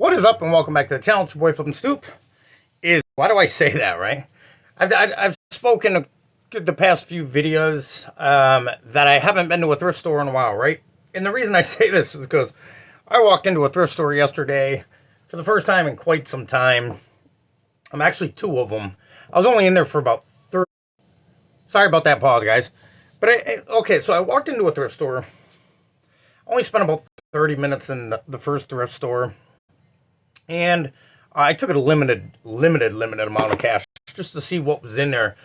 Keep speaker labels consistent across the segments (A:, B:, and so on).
A: What is up, and welcome back to the channel. It's your boy Flippin' Stoop. Why do I say that, right? I've spoken the past few videos that I haven't been to a thrift store in a while, right? And the reason I say this is because I walked into a thrift store yesterday for the first time in quite some time. I'm actually two of them. I was only in there for about 30. Sorry about that pause, guys. But okay, so I walked into a thrift store. I only spent about 30 minutes in the first thrift store. And I took a limited amount of cash just to see what was in there.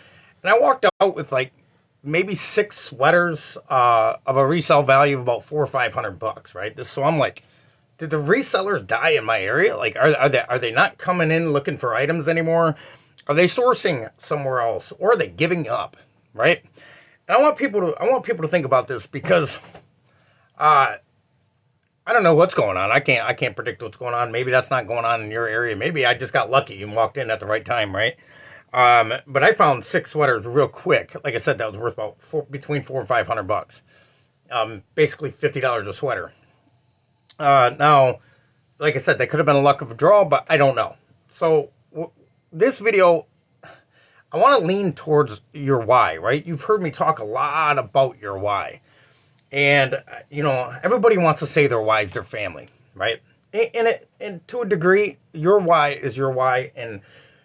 A: And I walked out with like maybe 6 sweaters of a resale value of about $400 or $500, right? So I'm like, did the resellers die in my area? Like, are they not coming in looking for items anymore? Are they sourcing somewhere else, or are they giving up? Right? And I want people to think about this because I don't know what's going on. I can't predict what's going on. Maybe that's not going on in your area. Maybe I just got lucky and walked in at the right time, right? But I found 6 sweaters real quick. Like I said, that was worth about between $400 and $500. Basically $50 a sweater. Now, like I said, that could have been a luck of a draw, but I don't know. So this video, I want to lean towards your why, right? You've heard me talk a lot about your why. And, everybody wants to say their why is their family, right? And to a degree, your why is your why, and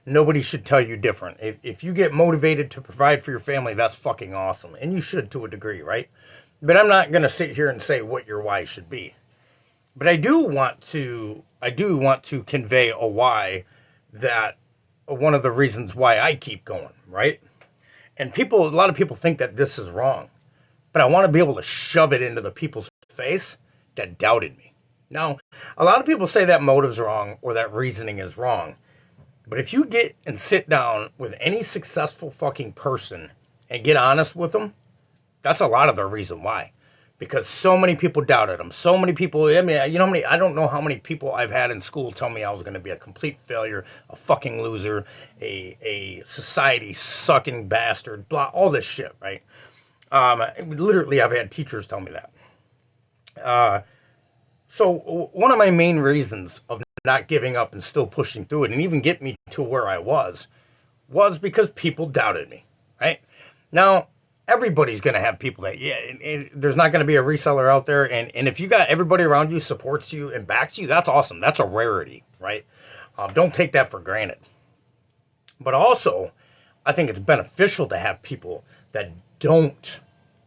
A: nobody should tell you different. If you get motivated to provide for your family, that's fucking awesome. And you should to a degree, right? But I'm not going to sit here and say what your why should be. But I do want to convey a why, that one of the reasons why I keep going, right? And a lot of people think that this is wrong. But I want to be able to shove it into the people's face that doubted me. Now, a lot of people say that motive's wrong or that reasoning is wrong. But if you get and sit down with any successful fucking person and get honest with them, that's a lot of the reason why. Because so many people doubted them. So many people, I don't know how many people I've had in school tell me I was going to be a complete failure, a fucking loser, a society sucking bastard, blah, all this shit, right? Literally, I've had teachers tell me that. So one of my main reasons of not giving up and still pushing through it and even get me to where I was because people doubted me, right? Now, everybody's going to have people that, there's not going to be a reseller out there. And if you got everybody around you supports you and backs you, that's awesome. That's a rarity, right? Don't take that for granted. But also, I think it's beneficial to have people that don't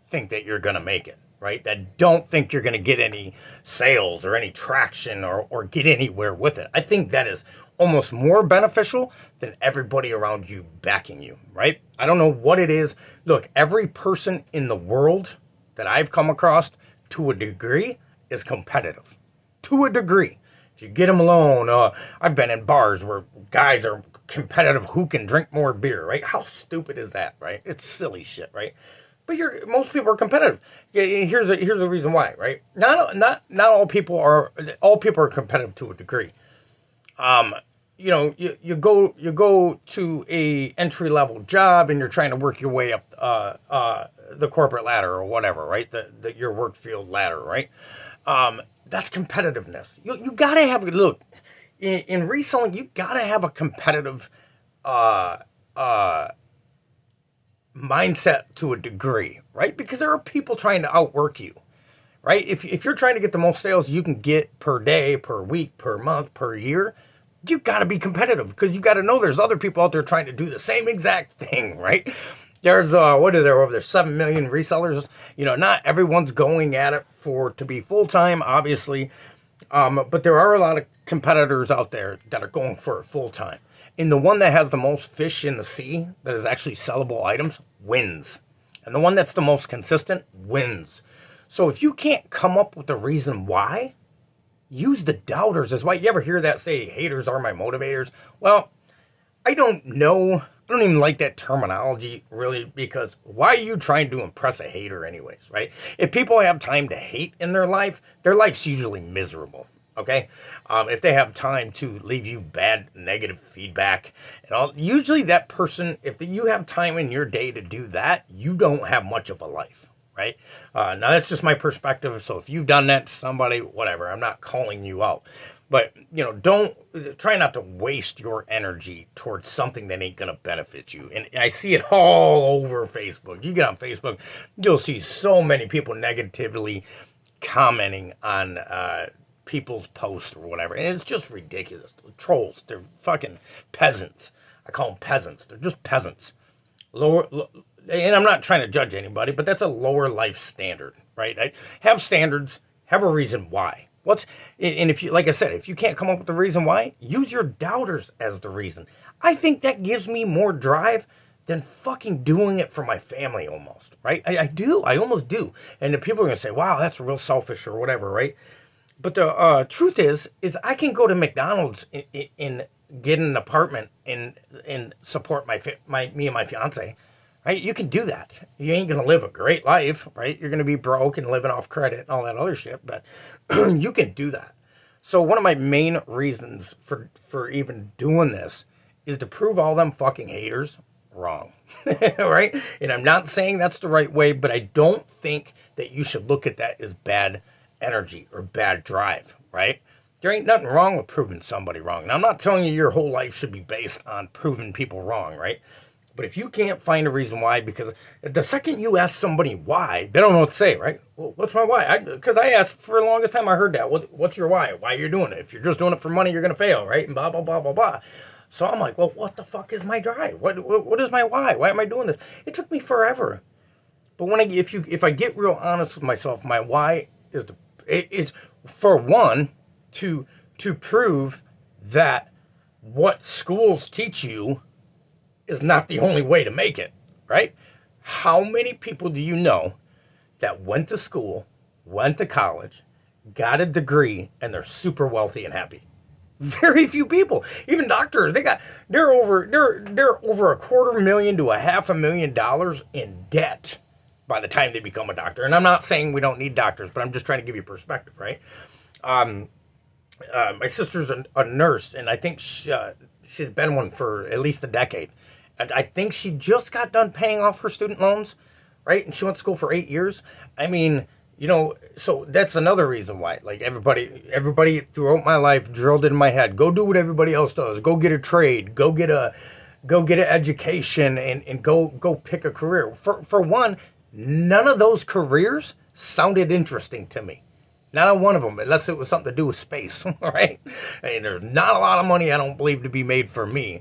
A: think that you're going to make it, right? That don't think you're going to get any sales or any traction or get anywhere with it. I think that is almost more beneficial than everybody around you backing you, right? I don't know what it is. Look, every person in the world that I've come across to a degree is competitive. To a degree. If you get them alone, I've been in bars where guys are competitive who can drink more beer, right? How stupid is that, right? It's silly shit, right? But most people are competitive. Here's a reason why, right? Not all people are competitive to a degree. You go to a entry level job and you're trying to work your way up the corporate ladder or whatever, right? Your work field ladder, right? That's competitiveness. You gotta have, look, in reselling, you gotta have a competitive mindset to a degree, right? Because there are people trying to outwork you, right? If you're trying to get the most sales you can get per day, per week, per month, per year, you gotta be competitive because you gotta know there's other people out there trying to do the same exact thing, right? There's what is there over there? 7 million resellers. Not everyone's going at it to be full time, obviously, but there are a lot of competitors out there that are going for it full time. And the one that has the most fish in the sea, that is actually sellable items, wins. And the one that's the most consistent wins. So if you can't come up with a reason why, use the doubters as why. You ever hear that say, haters are my motivators? Well, I don't know. I don't even like that terminology, really, because why are you trying to impress a hater anyways, right? If people have time to hate in their life's usually miserable, okay? If they have time to leave you bad, negative feedback, and all, usually that person, if you have time in your day to do that, you don't have much of a life, right? Now, that's just my perspective, so if you've done that to somebody, whatever, I'm not calling you out. But, don't try not to waste your energy towards something that ain't going to benefit you. And I see it all over Facebook. You get on Facebook, you'll see so many people negatively commenting on people's posts or whatever. And it's just ridiculous. The trolls, they're fucking peasants. I call them peasants. They're just peasants. And I'm not trying to judge anybody, but that's a lower life standard, right? Have standards, have a reason why. And if you, like I said, if you can't come up with the reason why, use your doubters as the reason. I think that gives me more drive than fucking doing it for my family almost, right? I do. I almost do. And the people are going to say, wow, that's real selfish or whatever, right? But the truth is I can go to McDonald's and get an apartment and support me and my fiance. Right? You can do that. You ain't going to live a great life, right? You're going to be broke and living off credit and all that other shit, but you can do that. So one of my main reasons for even doing this is to prove all them fucking haters wrong, right? And I'm not saying that's the right way, but I don't think that you should look at that as bad energy or bad drive, right? There ain't nothing wrong with proving somebody wrong. Now, I'm not telling you your whole life should be based on proving people wrong, right? But if you can't find a reason why, because the second you ask somebody why, they don't know what to say, right? Well, what's my why? Because I asked for the longest time, I heard that. What's your why? Why you're doing it? If you're just doing it for money, you're going to fail, right? And blah, blah, blah, blah, blah. So I'm like, well, what the fuck is my drive? What is my why? Why am I doing this? It took me forever. But if I get real honest with myself, my why is for one, to prove that what schools teach you is not the only way to make it, right? How many people do you know that went to school, went to college, got a degree, and they're super wealthy and happy? Very few people. Even doctors, they're over $250,000 to $500,000 in debt by the time they become a doctor. And I'm not saying we don't need doctors, but I'm just trying to give you perspective, right? My sister's a nurse, and I think she's been one for at least a decade. And I think she just got done paying off her student loans, right? And she went to school for 8 years. I mean, so that's another reason why. Like everybody throughout my life drilled it in my head. Go do what everybody else does. Go get a trade. Go get an education, and go pick a career. For one, none of those careers sounded interesting to me. Not on one of them, unless it was something to do with space, right? And there's not a lot of money, I don't believe, to be made for me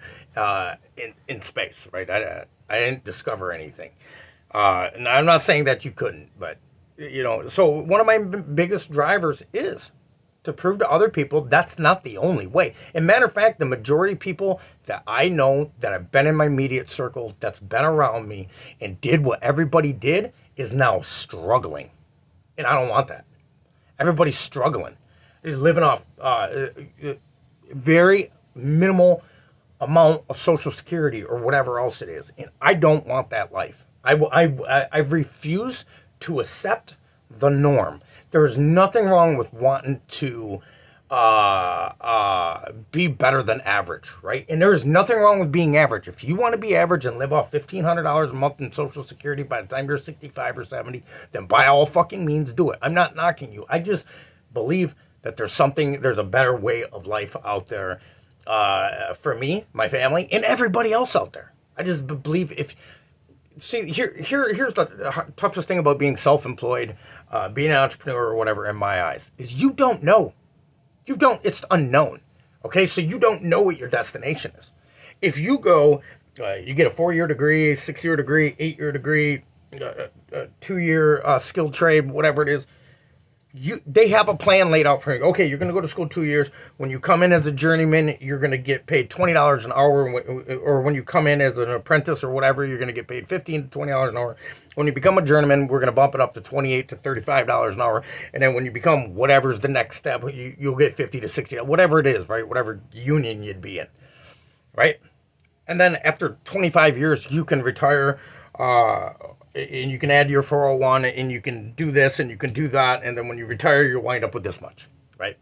A: in space, right? I didn't discover anything. And I'm not saying that you couldn't, but, so one of my biggest drivers is to prove to other people that's not the only way. And matter of fact, the majority of people that I know that have been in my immediate circle, that's been around me and did what everybody did, is now struggling. And I don't want that. Everybody's struggling. Is living off very minimal amount of Social Security or whatever else it is. And I don't want that life. I refuse to accept the norm. There's nothing wrong with wanting to be better than average, right? And there's nothing wrong with being average. If you want to be average and live off $1,500 a month in Social Security by the time you're 65 or 70, then by all fucking means do it. I'm not knocking you. I just believe that there's a better way of life out there for me, my family, and everybody else out there. I just believe here's the toughest thing about being self-employed, being an entrepreneur or whatever in my eyes, is you don't know. It's unknown. Okay, so you don't know what your destination is. If you go, you get a 4-year degree, 6-year degree, 8-year degree, 2-year skilled trade, whatever it is, they have a plan laid out for you. Okay, you're going to go to school 2 years. When you come in as a journeyman, you're going to get paid $20 an hour. Or when you come in as an apprentice or whatever, you're going to get paid $15 to $20 an hour. When you become a journeyman, we're going to bump it up to $28 to $35 an hour. And then when you become whatever's the next step, you'll get $50 to $60, whatever it is, right? Whatever union you'd be in, right? And then after 25 years, you can retire, and you can add your 401, and you can do this, and you can do that, and then when you retire, you'll wind up with this much, right?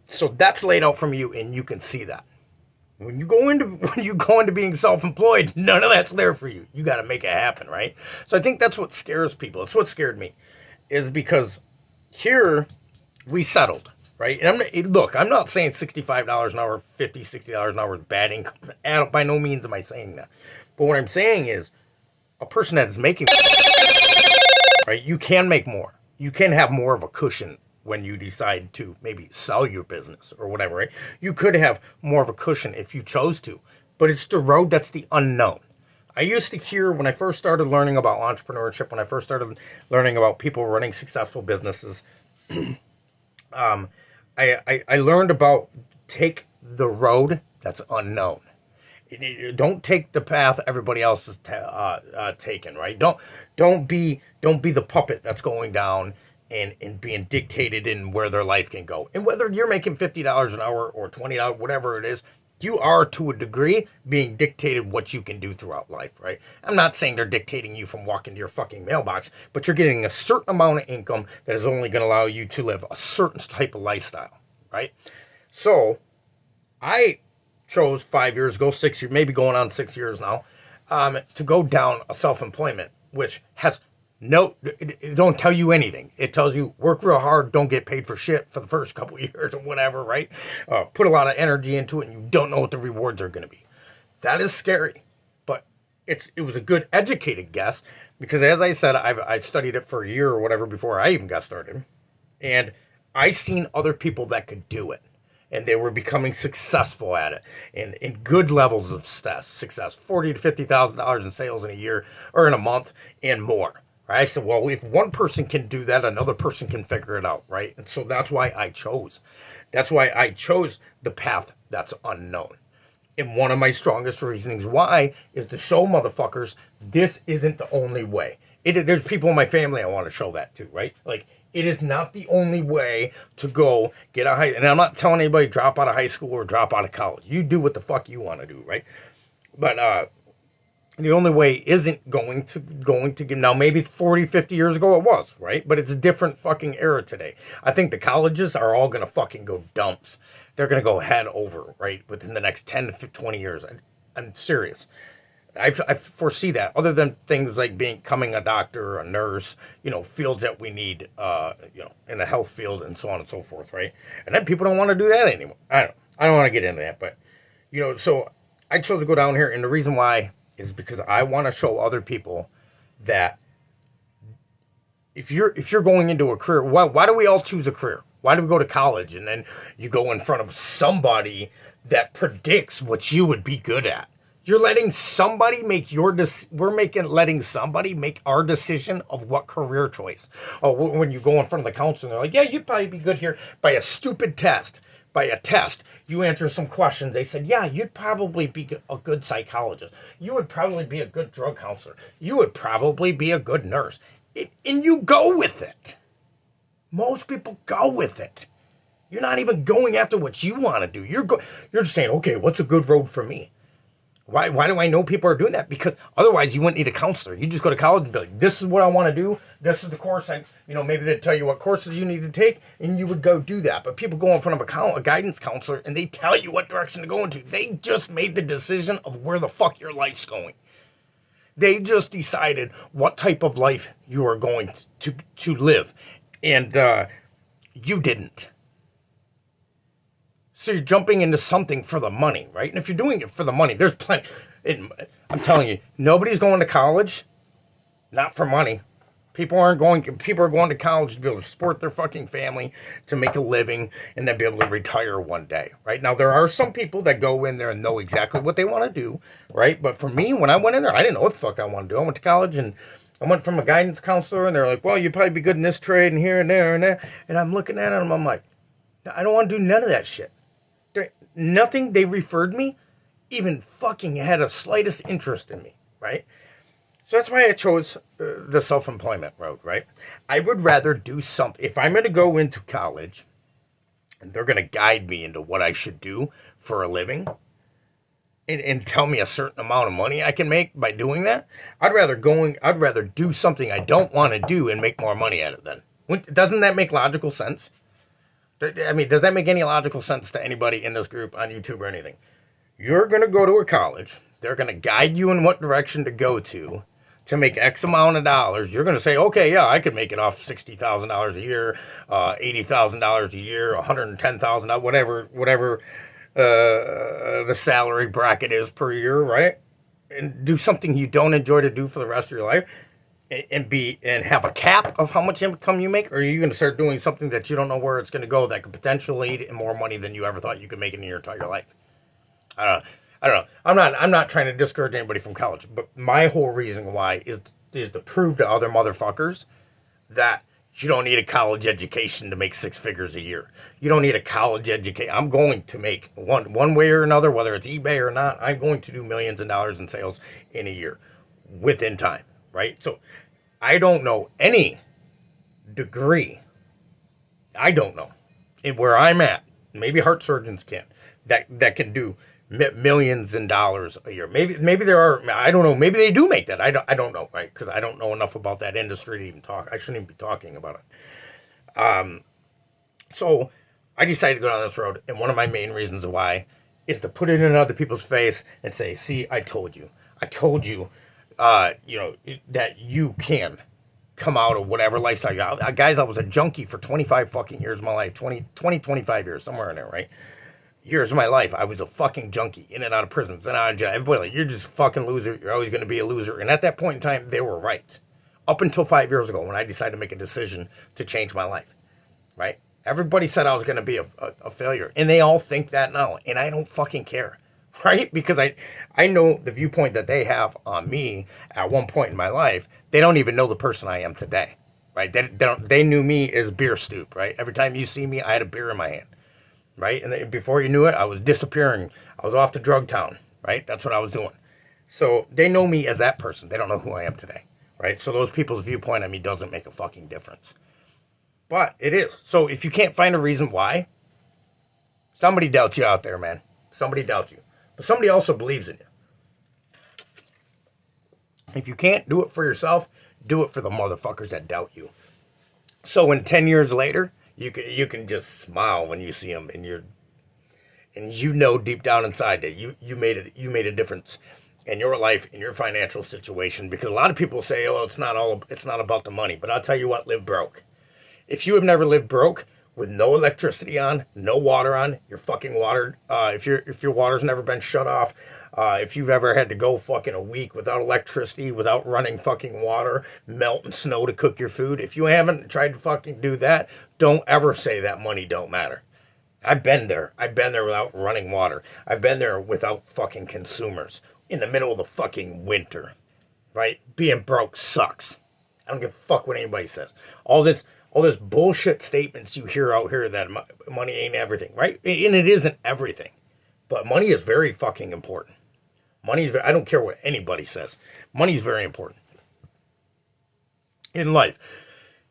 A: So that's laid out from you, and you can see that. When you go into being self-employed, none of that's there for you. You got to make it happen, right? So I think that's what scares people. It's what scared me, is because here we settled, right? And look, I'm not saying $65 an hour, $50, $60 an hour is bad income. By no means am I saying that. But what I'm saying is, a person that is making, right, you can make more. You can have more of a cushion when you decide to maybe sell your business or whatever, right? You could have more of a cushion if you chose to, but it's the road that's the unknown. I used to hear when I first started learning about entrepreneurship, when I first started learning about people running successful businesses, I learned about take the road that's unknown. Don't take the path everybody else is taking, right? Don't be the puppet that's going down and being dictated in where their life can go. And whether you're making $50 an hour or $20, whatever it is, you are to a degree being dictated what you can do throughout life, right? I'm not saying they're dictating you from walking to your fucking mailbox, but you're getting a certain amount of income that is only going to allow you to live a certain type of lifestyle, right? So I chose 5 years ago, 6 years, maybe going on 6 years now, to go down a self-employment, which has it don't tell you anything. It tells you work real hard, don't get paid for shit for the first couple of years or whatever, right? Put a lot of energy into it, and you don't know what the rewards are going to be. That is scary, but it was a good educated guess because, as I said, I studied it for a year or whatever before I even got started, and I seen other people that could do it. And they were becoming successful at it, and in good levels of success, $40,000 to $50,000 in sales in a year or in a month and more. Right? I said, well, if one person can do that, another person can figure it out, right? And so that's why I chose. That's why I chose the path that's unknown. And one of my strongest reasonings why is to show motherfuckers this isn't the only way. There's people in my family I want to show that to, right? Like, it is not the only way to go get a high. And I'm not telling anybody drop out of high school or drop out of college. You do what the fuck you want to do, right? But the only way isn't going to give. Now, maybe 40, 50 years ago it was, right? But it's a different fucking era today. I think the colleges are all going to fucking go dumps. They're going to go head over, right? Within the next 10 to 20 years. I'm serious. I foresee that, other than things like becoming a doctor or a nurse, fields that we need, in the health field and so on and so forth, right? And then people don't want to do that anymore. I don't want to get into that, but, so I chose to go down here, and the reason why is because I want to show other people that if you're going into a career, why do we all choose a career? Why do we go to college and then you go in front of somebody that predicts what you would be good at? You're letting somebody make letting somebody make our decision of what career choice. Oh, when you go in front of the counselor, they're like, yeah, you'd probably be good here by a stupid test. By a test, you answer some questions. They said, yeah, you'd probably be a good psychologist. You would probably be a good drug counselor. You would probably be a good nurse. And you go with it. Most people go with it. You're not even going after what you want to do. You're just saying, okay, what's a good road for me? Why do I know people are doing that? Because otherwise you wouldn't need a counselor. You just go to college and be like, this is what I want to do. This is the course. Maybe they'd tell you what courses you need to take, and you would go do that. But people go in front of a guidance counselor, and they tell you what direction to go into. They just made the decision of where the fuck your life's going. They just decided what type of life you are going to live. And you didn't. So you're jumping into something for the money, right? And if you're doing it for the money, there's plenty. I'm telling you, nobody's going to college, not for money. People are going to college to be able to support their fucking family, to make a living, and then be able to retire one day, right? Now, there are some people that go in there and know exactly what they want to do, right? But for me, when I went in there, I didn't know what the fuck I wanted to do. I went to college, and I went from a guidance counselor, and they're like, well, you'd probably be good in this trade, and here and there and there. And I'm looking at them, I'm like, I don't want to do none of that shit. Nothing they referred me even fucking had a slightest interest in me, right? So that's why I chose the self-employment road, right? I would rather do something. If I'm going to go into college and they're going to guide me into what I should do for a living and tell me a certain amount of money I can make by doing that, I'd rather do something I don't want to do and make more money at it then. Doesn't that make logical sense? I mean, does that make any logical sense to anybody in this group on YouTube or anything? You're going to go to a college. They're going to guide you in what direction to go to. to make X amount of dollars, you're going to say, okay, yeah, I could make it off $60,000 a year, $80,000 a year, $110,000, whatever the salary bracket is per year, right? And do something you don't enjoy to do for the rest of your life, and have a cap of how much income you make, or are you going to start doing something that you don't know where it's going to go that could potentially lead in more money than you ever thought you could make in your entire life? I don't know. I don't know. I'm not trying to discourage anybody from college, but my whole reason why is to prove to other motherfuckers that you don't need a college education to make six figures a year. You don't need a college education. I'm going to make one way or another, whether it's eBay or not, I'm going to do millions of dollars in sales in a year within time, right? So I don't know any degree. I don't know where I'm at. Maybe heart surgeons can that can do millions in dollars a year. Maybe there are. I don't know. Maybe they do make that. I don't know, right? Because I don't know enough about that industry to even talk. I shouldn't even be talking about it. So I decided to go down this road, and one of my main reasons why is to put it in other people's face and say, "See, I told you. I told you. That you can come out of whatever lifestyle. Guys, I was a junkie for 25 fucking years of my life, 25 years, somewhere in there, right? Years of my life, I was a fucking junkie, in and out of prisons, and out of jail. Everybody, like, you're just a fucking loser. You're always going to be a loser. And at that point in time, they were right. Up until 5 years ago, when I decided to make a decision to change my life, right? Everybody said I was going to be a failure, and they all think that now, and I don't fucking care. Right? Because I know the viewpoint that they have on me at one point in my life. They don't even know the person I am today. Right? They knew me as Beer Stoop. Right? Every time you see me, I had a beer in my hand. Right? And before you knew it, I was disappearing. I was off to Drug Town. Right? That's what I was doing. So they know me as that person. They don't know who I am today. Right? So those people's viewpoint on me doesn't make a fucking difference. But it is. So if you can't find a reason why, somebody doubts you out there, man. Somebody doubts you. But somebody also believes in you. If you can't do it for yourself, do it for the motherfuckers that doubt you. So when 10 years later, you can just smile when you see them, and you know deep down inside that you made a difference in your life, in your financial situation. Because a lot of people say, "Oh, it's not about the money." But I'll tell you what, live broke. If you have never lived broke, with no electricity on, no water on, your fucking water, if your water's never been shut off, if you've ever had to go fucking a week without electricity, without running fucking water, melting snow to cook your food, if you haven't tried to fucking do that, don't ever say that money don't matter. I've been there. I've been there without running water. I've been there without fucking consumers in the middle of the fucking winter, right? Being broke sucks. I don't give a fuck what anybody says. All this bullshit statements you hear out here that money ain't everything, right? And it isn't everything. But money is very fucking important. I don't care what anybody says. Money is very important in life.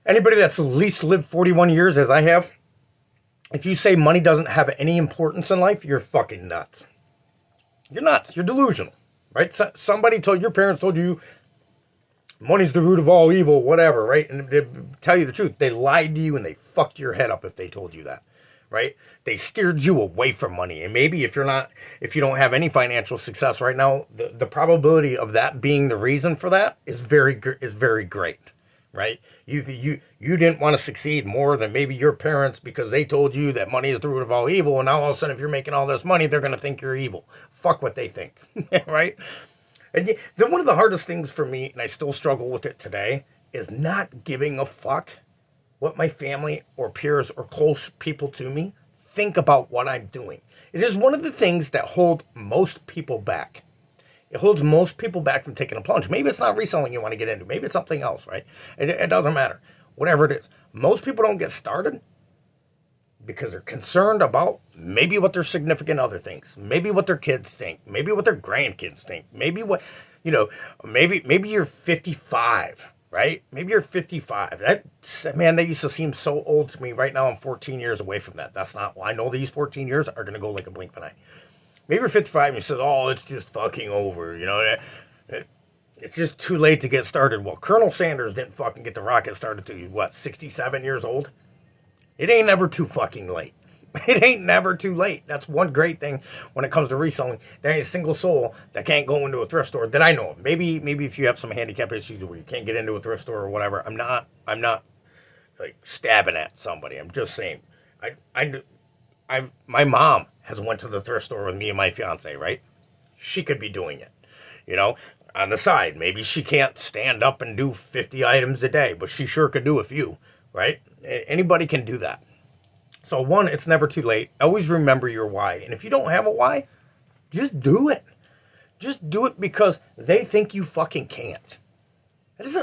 A: Anybody that's at least lived 41 years as I have, if you say money doesn't have any importance in life, you're fucking nuts. You're nuts. You're delusional, right? Your parents told you, money's the root of all evil, whatever, right? And they tell you the truth. They lied to you and they fucked your head up if they told you that, right? They steered you away from money. And maybe if you don't have any financial success right now, the probability of that being the reason for that is very great, right? You didn't want to succeed more than maybe your parents because they told you that money is the root of all evil. And now all of a sudden, if you're making all this money, they're going to think you're evil. Fuck what they think, right? And one of the hardest things for me, and I still struggle with it today, is not giving a fuck what my family or peers or close people to me think about what I'm doing. It is one of the things that hold most people back. It holds most people back from taking a plunge. Maybe it's not reselling you want to get into. Maybe it's something else, right? It doesn't matter. Whatever it is. Most people don't get started because they're concerned about maybe what their significant other thinks, maybe what their kids think, maybe what their grandkids think, maybe maybe you're 55, right? Maybe you're 55. That used to seem so old to me. Right now, I'm 14 years away from that. That's not, I know these 14 years are going to go like a blink of an eye. Maybe you're 55 and you said, "Oh, it's just fucking over, it's just too late to get started." Well, Colonel Sanders didn't fucking get the rocket started till he 67 years old? It ain't never too fucking late. It ain't never too late. That's one great thing when it comes to reselling. There ain't a single soul that can't go into a thrift store that I know of. Maybe if you have some handicap issues where you can't get into a thrift store or whatever, I'm not like stabbing at somebody. I'm just saying. My mom has went to the thrift store with me and my fiance, right? She could be doing it, you know, on the side. Maybe she can't stand up and do 50 items a day, but she sure could do a few, right? Anybody can do that. So one, it's never too late. Always remember your why. And if you don't have a why, just do it. Just do it because they think you fucking can't.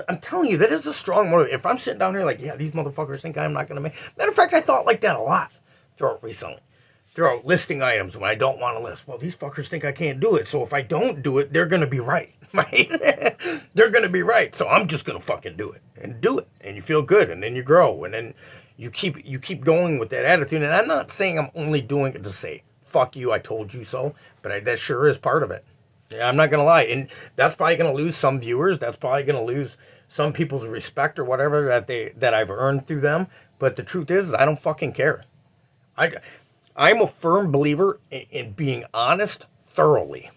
A: I'm telling you, that is a strong motive. If I'm sitting down here like, yeah, these motherfuckers think I'm not going to make... Matter of fact, I thought like that a lot throughout reselling. Throughout listing items when I don't want to list. Well, these fuckers think I can't do it. So if I don't do it, they're going to be right. Right? They're going to be right. So I'm just going to fucking do it. And do it. And you feel good. And then you grow. And then you keep going with that attitude. And I'm not saying I'm only doing it to say, fuck you, I told you so. But that sure is part of it. Yeah, I'm not going to lie. And that's probably going to lose some viewers. That's probably going to lose some people's respect or whatever that I've earned through them. But the truth is I don't fucking care. I'm a firm believer in being honest thoroughly.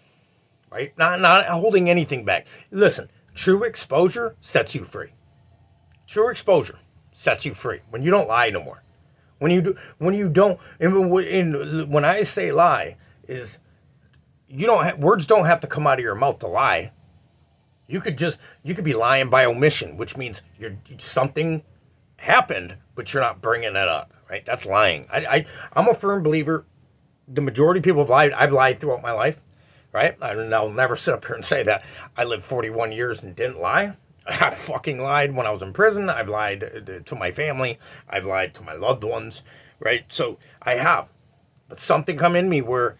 A: Right? Not holding anything back. Listen, true exposure sets you free. True exposure sets you free. When you don't lie no more. When you don't, when I say lie, is words don't have to come out of your mouth to lie. You could be lying by omission, which means something happened, but you're not bringing it up, right? That's lying. I'm a firm believer. The majority of people have lied. I've lied throughout my life, right? I'll never sit up here and say that I lived 41 years and didn't lie. I fucking lied when I was in prison. I've lied to my family. I've lied to my loved ones, right? So I have. But something come in me where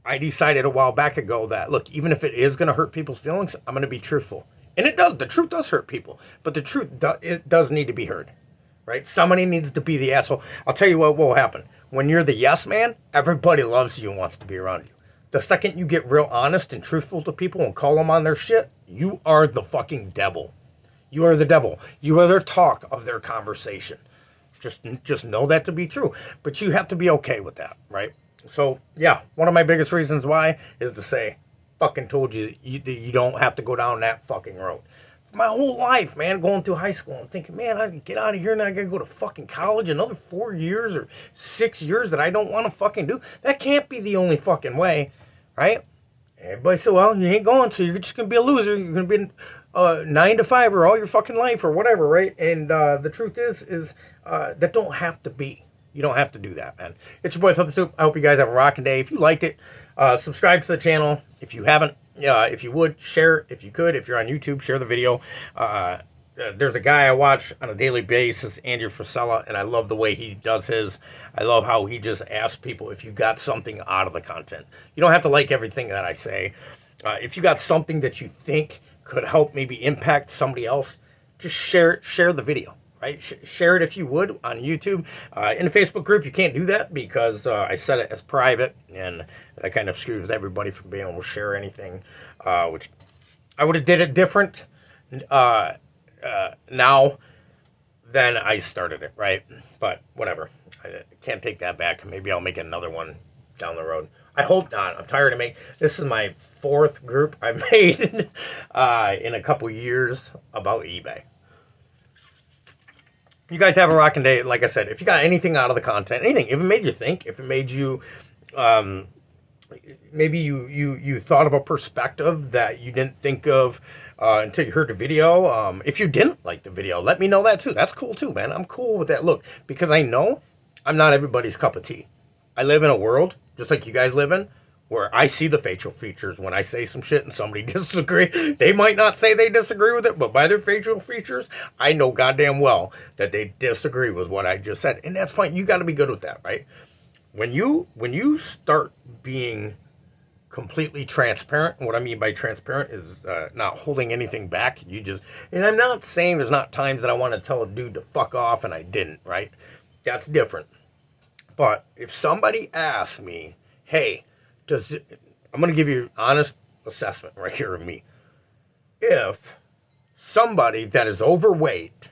A: I decided a while back ago that, look, even if it is going to hurt people's feelings, I'm going to be truthful. And it does. The truth does hurt people. But the truth, it does need to be heard. Right? Somebody needs to be the asshole. I'll tell you what will happen. When you're the yes man, everybody loves you and wants to be around you. The second you get real honest and truthful to people and call them on their shit, you are the fucking devil. You are the devil. You are their talk of their conversation. Just know that to be true. But you have to be okay with that, right? So, yeah, one of my biggest reasons why is to say, fucking told you, you don't have to go down that fucking road. My whole life, man, going through high school, I'm thinking, man, I can get out of here and I gotta go to fucking college another 4 years or 6 years that I don't want to fucking do. That can't be the only fucking way, right? Everybody said, well, you ain't going, so you're just gonna be a loser. You're gonna be 9 to 5 or all your fucking life or whatever, right? And the truth is that don't have to be. You don't have to do that, man. It's your boy Flip Soup. I hope you guys have a rocking day. If you liked it, subscribe to the channel. If you haven't, if you would, share it. If you could, if you're on YouTube, share the video. There's a guy I watch on a daily basis, Andrew Frisella, and I love the way he does his. I love how he just asks people if you got something out of the content. You don't have to like everything that I say. If you got something that you think could help maybe impact somebody else, just share the video. Right? Share it if you would on YouTube. In the Facebook group, you can't do that because I set it as private, and that kind of screws everybody from being able to share anything, which I would have did it different now than I started it, right? But whatever. I can't take that back. Maybe I'll make another one down the road. I hope not. I'm tired of making... This is my 4th group I've made in a couple years about eBay. You guys have a rocking day. Like I said, if you got anything out of the content, anything, if it made you think, if it made you, maybe you thought of a perspective that you didn't think of until you heard the video. If you didn't like the video, let me know that too. That's cool too, man. I'm cool with that. Look, because I know I'm not everybody's cup of tea. I live in a world, just like you guys live in, where I see the facial features when I say some shit and somebody disagrees. They might not say they disagree with it, but by their facial features, I know goddamn well that they disagree with what I just said. And that's fine. You got to be good with that, right? When you start being completely transparent, and what I mean by transparent is not holding anything back. And I'm not saying there's not times that I want to tell a dude to fuck off and I didn't, right? That's different. But if somebody asks me, hey, I'm going to give you an honest assessment right here of me. If somebody that is overweight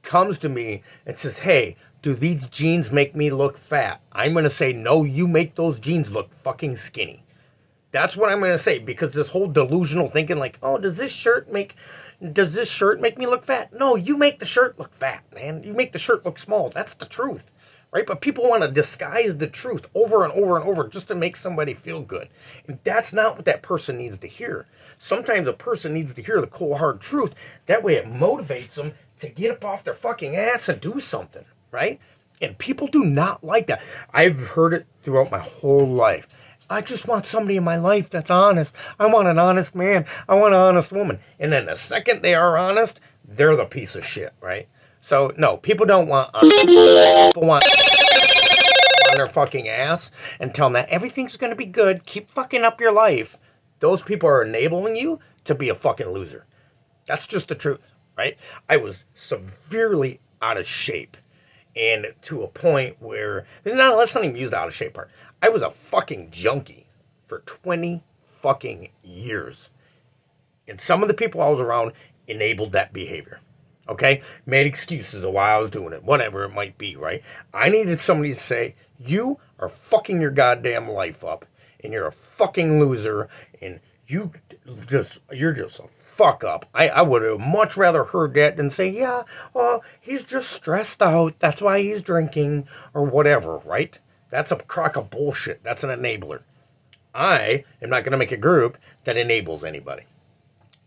A: comes to me and says, hey, do these jeans make me look fat? I'm going to say, no, you make those jeans look fucking skinny. That's what I'm going to say, because this whole delusional thinking like, oh, does this shirt make me look fat? No, you make the shirt look fat, man. You make the shirt look small. That's the truth, right? But people want to disguise the truth over and over and over just to make somebody feel good. And that's not what that person needs to hear. Sometimes a person needs to hear the cold, hard truth. That way it motivates them to get up off their fucking ass and do something, right? And people do not like that. I've heard it throughout my whole life. I just want somebody in my life that's honest. I want an honest man. I want an honest woman. And then the second they are honest, they're the piece of shit, right? So, no, people don't want honest. People want on their fucking ass and tell them that everything's going to be good. Keep fucking up your life. Those people are enabling you to be a fucking loser. That's just the truth, right? I was severely out of shape. And to a point where, no, let's not even use the out of shape part. I was a fucking junkie for 20 fucking years. And some of the people I was around enabled that behavior. Okay? Made excuses of why I was doing it. Whatever it might be, right? I needed somebody to say, you are fucking your goddamn life up. And you're a fucking loser. And you're just a fuck up. I would have much rather heard that than say, yeah, well, he's just stressed out. That's why he's drinking or whatever, right? That's a crock of bullshit. That's an enabler. I am not going to make a group that enables anybody.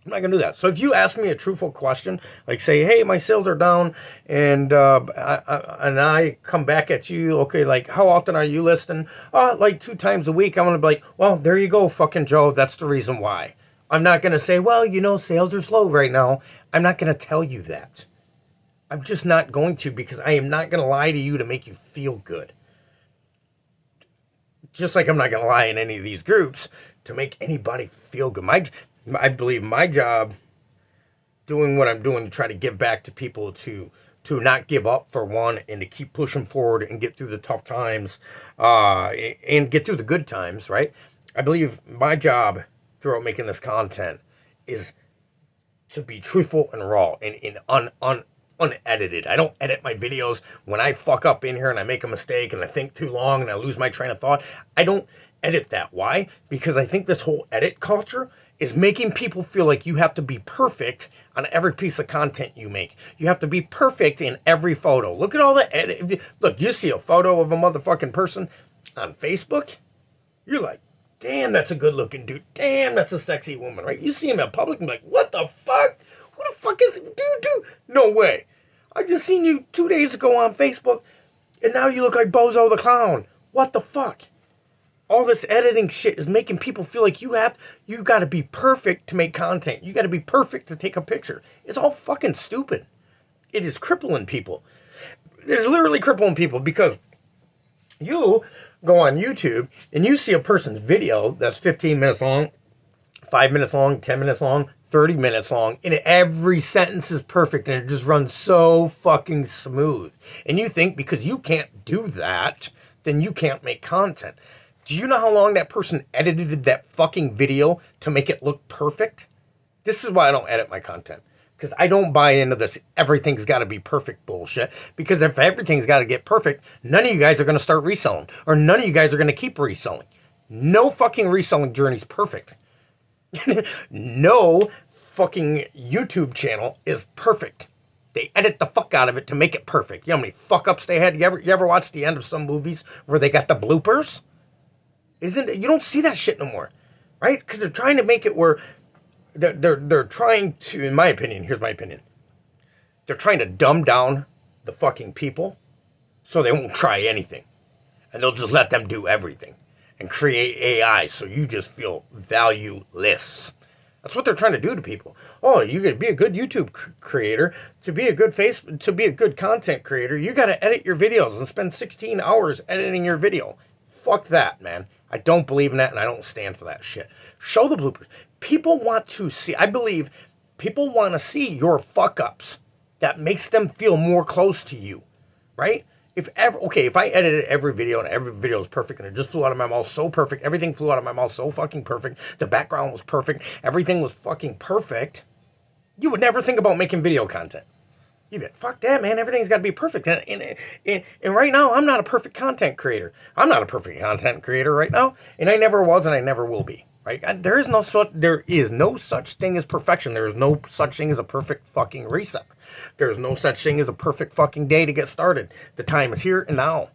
A: I'm not going to do that. So if you ask me a truthful question, like say, hey, my sales are down, and I come back at you, okay, like how often are you listing? Like 2 times a week. I'm going to be like, well, there you go, fucking Joe. That's the reason why. I'm not going to say, well, sales are slow right now. I'm not going to tell you that. I'm just not going to, because I am not going to lie to you to make you feel good. Just like I'm not going to lie in any of these groups to make anybody feel good. I believe my job, doing what I'm doing to try to give back to people, to not give up for one, and to keep pushing forward and get through the tough times, and get through the good times, right? I believe my job throughout making this content is to be truthful and raw and unedited. I don't edit my videos. When I fuck up in here and I make a mistake and I think too long and I lose my train of thought, I don't edit that. Why? Because I think this whole edit culture is making people feel like you have to be perfect on every piece of content you make. You have to be perfect in every photo. Look at all the edit. Look, you see a photo of a motherfucking person on Facebook, you're like, damn, that's a good looking dude. Damn, that's a sexy woman, right? You see him in public and be like, what the fuck? Who the fuck is it? Dude? No way. I just seen you 2 days ago on Facebook, and now you look like Bozo the Clown. What the fuck? All this editing shit is making people feel like you got to be perfect to make content. You got to be perfect to take a picture. It's all fucking stupid. It is crippling people. It's literally crippling people, because you go on YouTube and you see a person's video that's 15 minutes long, 5 minutes long, 10 minutes long, 30 minutes long, and every sentence is perfect and it just runs so fucking smooth. And you think because you can't do that, then you can't make content. Do you know how long that person edited that fucking video to make it look perfect? This is why I don't edit my content. Because I don't buy into this everything's got to be perfect bullshit. Because if everything's got to get perfect, none of you guys are going to start reselling. Or none of you guys are going to keep reselling. No fucking reselling journey's perfect. No fucking YouTube channel is perfect. They edit the fuck out of it to make it perfect. You know how many fuck ups they had? You ever watch the end of some movies where they got the bloopers? You don't see that shit no more, right? Because they're trying to make it where they're trying to, in my opinion, here's my opinion, they're trying to dumb down the fucking people so they won't try anything, and they'll just let them do everything and create AI so you just feel valueless. That's what they're trying to do to people. Oh, you got to be a good YouTube creator. To be a good content creator, you got to edit your videos and spend 16 hours editing your video. Fuck that, man. I don't believe in that, and I don't stand for that shit. Show the bloopers. People want to see, I believe, people want to see your fuck-ups. That makes them feel more close to you, right? If I edited every video and every video was perfect and it just flew out of my mouth so perfect, everything flew out of my mouth so fucking perfect, the background was perfect, everything was fucking perfect, you would never think about making video content. Fuck that, man. Everything's got to be perfect. And right now, I'm not a perfect content creator. I'm not a perfect content creator right now, and I never was, and I never will be. Right? There is no such thing as perfection. There is no such thing as a perfect fucking reset. There is no such thing as a perfect fucking day to get started. The time is here and now.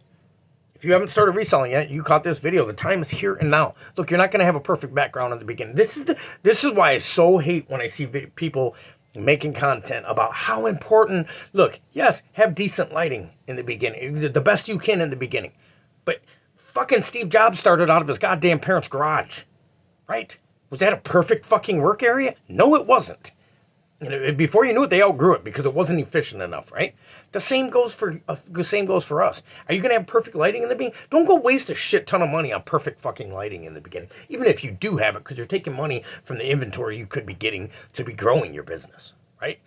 A: If you haven't started reselling yet, you caught this video. The time is here and now. Look, you're not going to have a perfect background in the beginning. This is why I so hate when I see people making content about how important. Look, yes, have decent lighting in the beginning, the best you can in the beginning. But fucking Steve Jobs started out of his goddamn parents' garage, right? Was that a perfect fucking work area? No, it wasn't. Before you knew it, they outgrew it because it wasn't efficient enough, right? The same goes for us. Are you gonna have perfect lighting in the beginning? Don't go waste a shit ton of money on perfect fucking lighting in the beginning, even if you do have it, because you're taking money from the inventory you could be getting to be growing your business, right?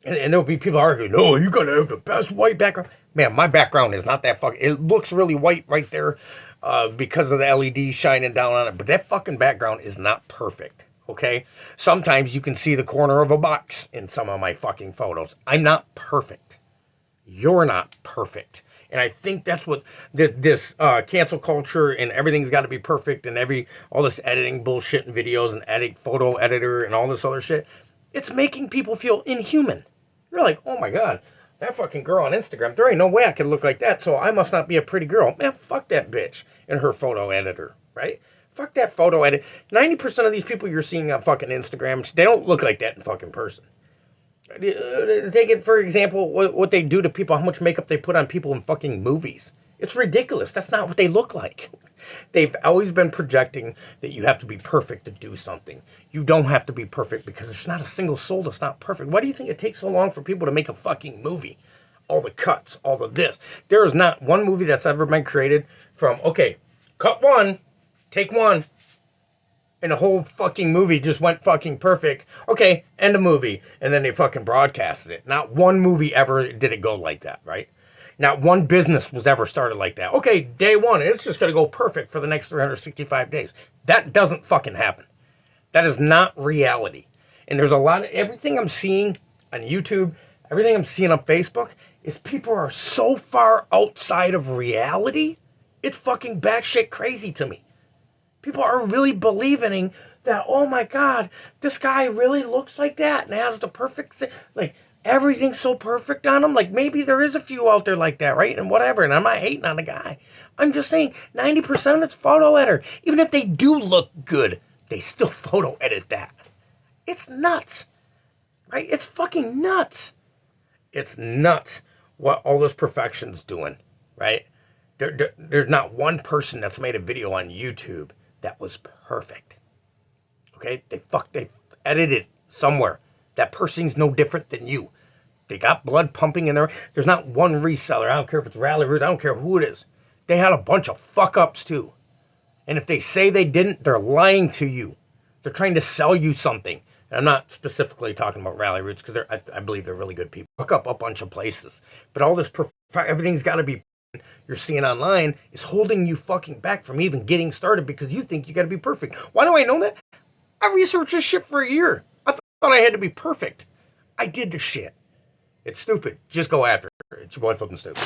A: And there'll be people arguing, no, you gotta have the best white background. Man, my background is not that fucking. It looks really white right there because of the LEDs shining down on it, but that fucking background is not perfect. Okay? Sometimes you can see the corner of a box in some of my fucking photos. I'm not perfect. You're not perfect. And I think that's what this cancel culture and everything's got to be perfect and all this editing bullshit and videos and photo editor and all this other shit. It's making people feel inhuman. You're like, oh my God, that fucking girl on Instagram, there ain't no way I could look like that, so I must not be a pretty girl. Man, fuck that bitch and her photo editor, right? Fuck that photo edit. 90% of these people you're seeing on fucking Instagram, they don't look like that in fucking person. Take it, for example, what they do to people, how much makeup they put on people in fucking movies. It's ridiculous. That's not what they look like. They've always been projecting that you have to be perfect to do something. You don't have to be perfect because there's not a single soul that's not perfect. Why do you think it takes so long for people to make a fucking movie? All the cuts, all of this. There is not one movie that's ever been created from, okay, cut one, take one, and the whole fucking movie just went fucking perfect. Okay, end the movie. And then they fucking broadcasted it. Not one movie ever did it go like that, right? Not one business was ever started like that. Okay, day one, it's just going to go perfect for the next 365 days. That doesn't fucking happen. That is not reality. And there's a lot of, everything I'm seeing on YouTube, everything I'm seeing on Facebook, is people are so far outside of reality, it's fucking batshit crazy to me. People are really believing that, oh my God, this guy really looks like that and has the perfect, like, everything's so perfect on him. Like, maybe there is a few out there like that, right? And whatever, and I'm not hating on the guy. I'm just saying 90% of it's photo editor. Even if they do look good, they still photo edit that. It's nuts, right? It's fucking nuts. It's nuts what all this perfection's doing, right? There's not one person that's made a video on YouTube that was perfect. Okay? They edited somewhere. That person's no different than you. They got blood pumping in there. There's not one reseller. I don't care if it's Rally Roots. I don't care who it is. They had a bunch of fuck-ups too. And if they say they didn't, they're lying to you. They're trying to sell you something. And I'm not specifically talking about Rally Roots because I believe they're really good people. Fuck up a bunch of places. But all this, everything's got to be you're seeing online is holding you fucking back from even getting started because you think you got to be perfect. Why do I know that? I researched this shit for a year. I thought I had to be perfect. I did the shit. It's stupid. Just go after it. It's your boy Flippin' Stupid.